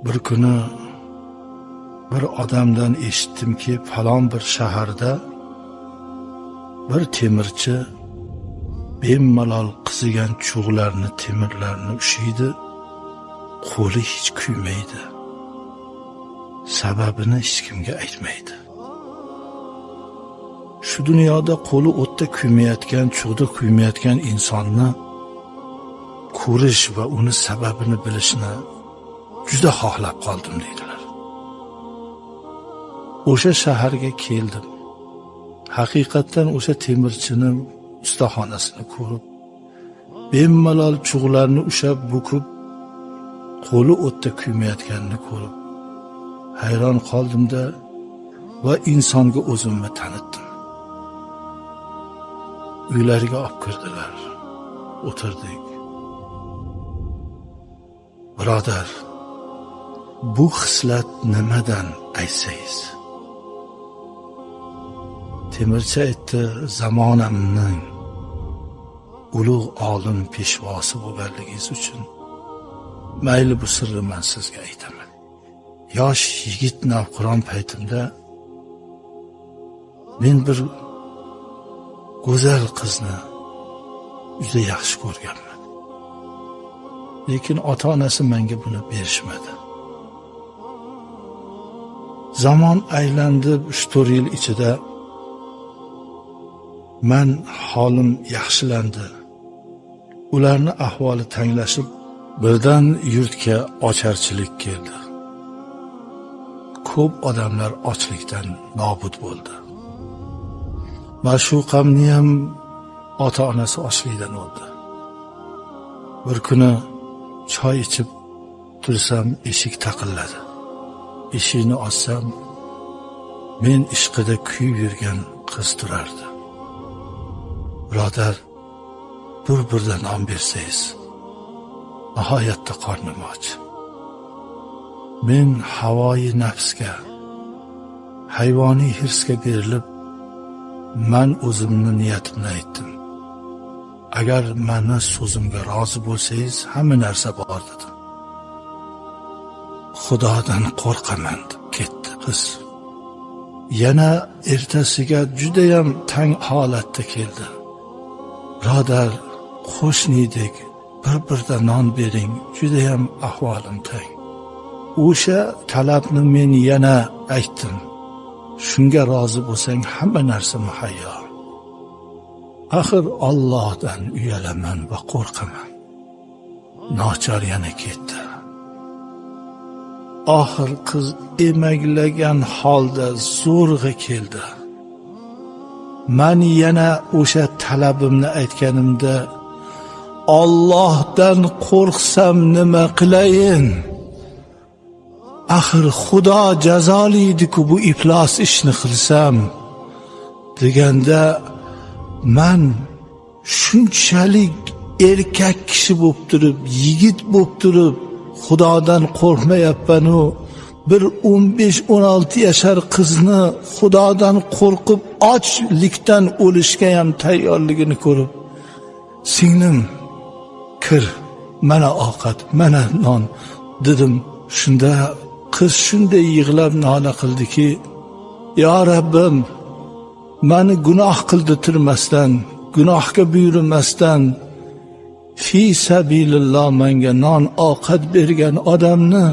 Bir kuni bir odamdan eshitdimki, falon bir shaharda bir temirchi bemalol qizigan cho'g'larni, temirlarni ushiydi, qo'li hech kuymaydi. Sababini hech kimga aytmaydi. Shu dunyoda qo'li o'tda kuymayotgan, cho'g'da kuymayotgan insonni ko'rish va uni sababini bilishni juda xohlab qoldim deydilar. O'sha shaharga keldim. Haqiqatan o'sha temirchini ustaxonasini ko'rib, bemalol cho'g'larni ushab bukib, qo'li o'tda kuymayotganini ko'rib hayron qoldimda va insonga o'zimni tanitdim. Uylariga olib kirdilar. O'tirdik. Birodar, bu xislat nimadan aytsangiz? Temirchi aytdi, zamonamning ulug' olim peshvosi bo'lganligingiz uchun mayli bu sirni men sizga aytaman. Yosh yigit navqiron paytimda men bir go'zal qizni juda yaxshi ko'rganman. Lekin ota-onasi menga buni berishmadi. Zamon aylandi, 3-4 yil ichida men holim yaxshilandi. Ularni ahvoli tanglashib, birdan yurtga ocharchilik keldi. Ko'p odamlar ochlikdan nobud bo'ldi. Ma'shuqamni ham ota-onasi ochlikdan o'ldi. Bir kuni choy ichib tursam, eshik taqilladi. Eshikni ochsam, men ishqida kuyib yurgan qiz turardi. Birodar, bir-birdan non bersangiz, nihoyatda qornim och. Men havoyi nafsga, hayvoniy hirsga berilib, men o'zimni niyatimni aytdim. Agar meni so'zimga rozi bo'lsangiz, hamma narsa bor dedim. Xudodan qo'rqaman deb ketdi qiz. Yana ertasiga juda ham tang holatda keldi. Birodar, qo'shnidek bir-birdan non bering, juda ham ahvolim tang. O'sha talabni men yana aytdim. Shunga rozi bo'lsang, hamma narsa muhayyo. Axir Allohdan uyalaman va qo'rqaman. Nochor yana ketdi. Oxir qiz emaglagan holda zo'rg'a keldi. Men yana o'sha talabimni aytganimda, Allohdan qo'rqsam nima qilayin? Axir Xudo jazolaydi-ku bu iflos ishni qilsam, deganda men shunchalik erkak kishi bo'lib turib, yigit bo'lib turib, Xudodan qo'rqmayapman-u, bir 15-16 yashar qizni Xudodan qo'rqib ochlikdan o'lishga ham tayyorligini ko'rib, singlim, kir, mana ovqat, mana non dedim. Shunda qiz shunday yig'lab nola qildiki, yo Rabbim, meni gunoh qildirmasdan, gunohga buyurmasdan, fi sabilillah menga non ovqat bergan odamni